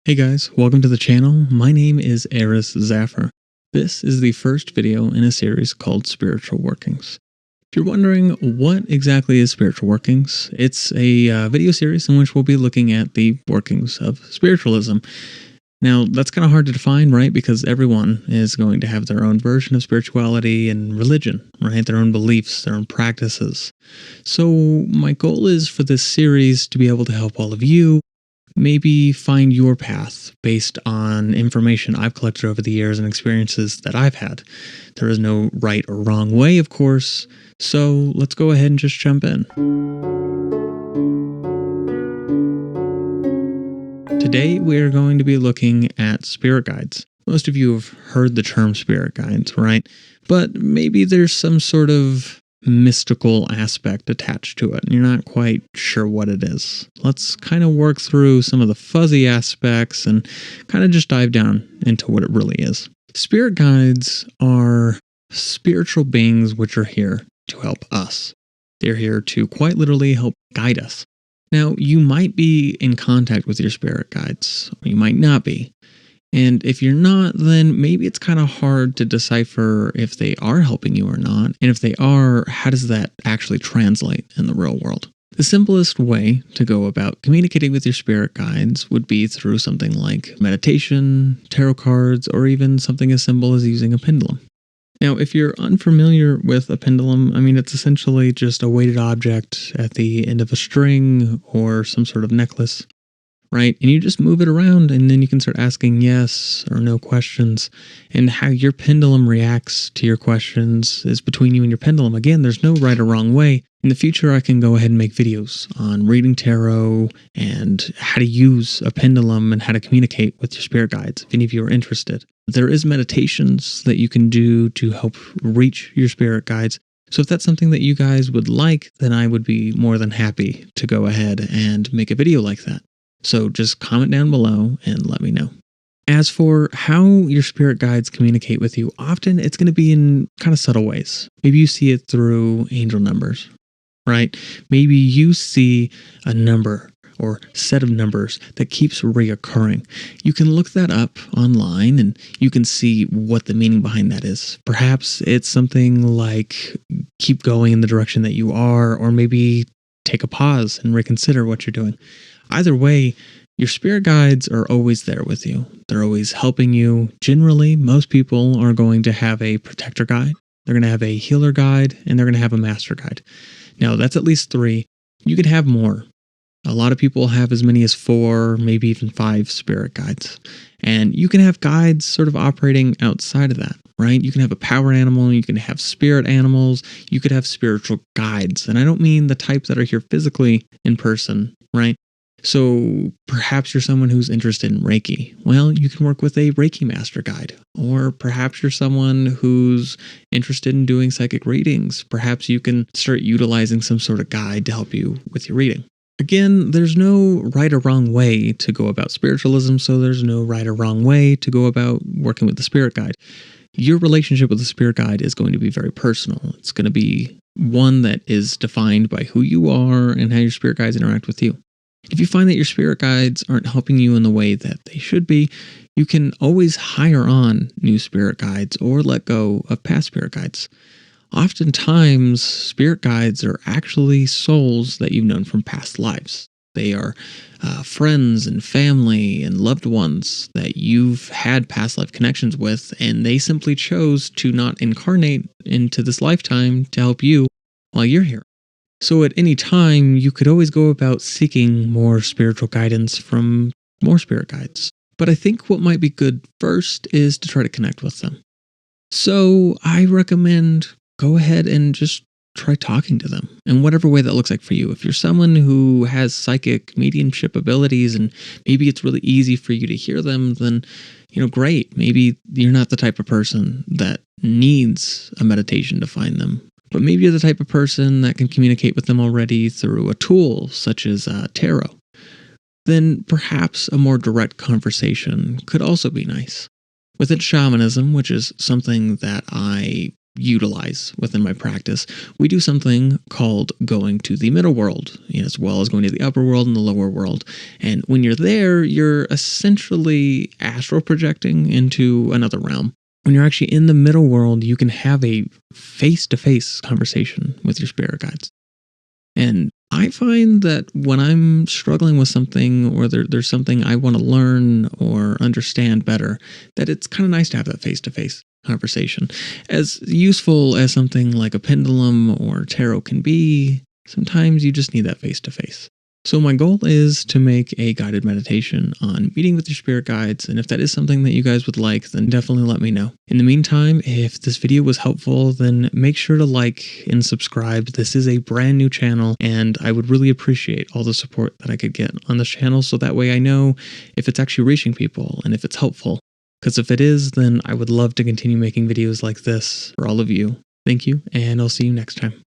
Hey guys, welcome to the channel. My name is Aris Zaffer. This is the first video in a series called Spiritual Workings. If you're wondering what exactly is Spiritual Workings, it's a video series in which we'll be looking at the workings of spiritualism. Now, that's kind of hard to define, right? Because everyone is going to have their own version of spirituality and religion, right? Their own beliefs, their own practices. So my goal is for this series to be able to help all of you maybe find your path based on information I've collected over the years and experiences that I've had. There is no right or wrong way, of course, so let's go ahead and just jump in. Today we are going to be looking at spirit guides. Most of you have heard the term spirit guides, right? But maybe there's some sort of mystical aspect attached to it and you're not quite sure what it is. Let's kind of work through some of the fuzzy aspects and kind of just dive down into what it really is. Spirit guides are spiritual beings which are here to help us. They're here to quite literally help guide us. Now, you might be in contact with your spirit guides, or you might not be. And if you're not, then maybe it's kind of hard to decipher if they are helping you or not. And if they are, how does that actually translate in the real world? The simplest way to go about communicating with your spirit guides would be through something like meditation, tarot cards, or even something as simple as using a pendulum. Now, if you're unfamiliar with a pendulum, it's essentially just a weighted object at the end of a string or some sort of necklace. Right? And you just move it around and then you can start asking yes or no questions. And how your pendulum reacts to your questions is between you and your pendulum. Again, there's no right or wrong way. In the future, I can go ahead and make videos on reading tarot and how to use a pendulum and how to communicate with your spirit guides, if any of you are interested. There is meditations that you can do to help reach your spirit guides. So if that's something that you guys would like, then I would be more than happy to go ahead and make a video like that. So just comment down below and let me know. As for how your spirit guides communicate with you, often it's going to be in kind of subtle ways. Maybe you see it through angel numbers, right? Maybe you see a number or set of numbers that keeps reoccurring. You can look that up online and you can see what the meaning behind that is. Perhaps it's something like keep going in the direction that you are, or maybe take a pause and reconsider what you're doing. Either way, your spirit guides are always there with you. They're always helping you. Generally, most people are going to have a protector guide, they're going to have a healer guide, and they're going to have a master guide. Now, that's at least 3. You could have more. A lot of people have as many as 4, maybe even 5 spirit guides. And you can have guides sort of operating outside of that, right? You can have a power animal, you can have spirit animals, you could have spiritual guides. And I don't mean the type that are here physically in person, right? So perhaps you're someone who's interested in Reiki. Well, you can work with a Reiki master guide. Or perhaps you're someone who's interested in doing psychic readings. Perhaps you can start utilizing some sort of guide to help you with your reading. Again, there's no right or wrong way to go about spiritualism, so there's no right or wrong way to go about working with the spirit guide. Your relationship with the spirit guide is going to be very personal. It's going to be one that is defined by who you are and how your spirit guides interact with you. If you find that your spirit guides aren't helping you in the way that they should be, you can always hire on new spirit guides or let go of past spirit guides. Oftentimes, spirit guides are actually souls that you've known from past lives. They are friends and family and loved ones that you've had past life connections with, and they simply chose to not incarnate into this lifetime to help you while you're here. So at any time, you could always go about seeking more spiritual guidance from more spirit guides. But I think what might be good first is to try to connect with them. So I recommend go ahead and just try talking to them in whatever way that looks like for you. If you're someone who has psychic mediumship abilities and maybe it's really easy for you to hear them, then, great. Maybe you're not the type of person that needs a meditation to find them. But maybe you're the type of person that can communicate with them already through a tool such as tarot. Then perhaps a more direct conversation could also be nice. Within shamanism, which is something that I utilize within my practice. We do something called going to the middle world, as well as going to the upper world and the lower world. And when you're there, you're essentially astral projecting into another realm. When you're actually in the middle world, you can have a face-to-face conversation with your spirit guides. And I find that when I'm struggling with something, or there's something I want to learn or understand better, that it's kind of nice to have that face-to-face conversation. As useful as something like a pendulum or tarot can be, sometimes you just need that face-to-face. So my goal is to make a guided meditation on meeting with your spirit guides, and if that is something that you guys would like, then definitely let me know. In the meantime, if this video was helpful, then make sure to like and subscribe. This is a brand new channel, and I would really appreciate all the support that I could get on this channel, so that way I know if it's actually reaching people and if it's helpful. Because if it is, then I would love to continue making videos like this for all of you. Thank you, and I'll see you next time.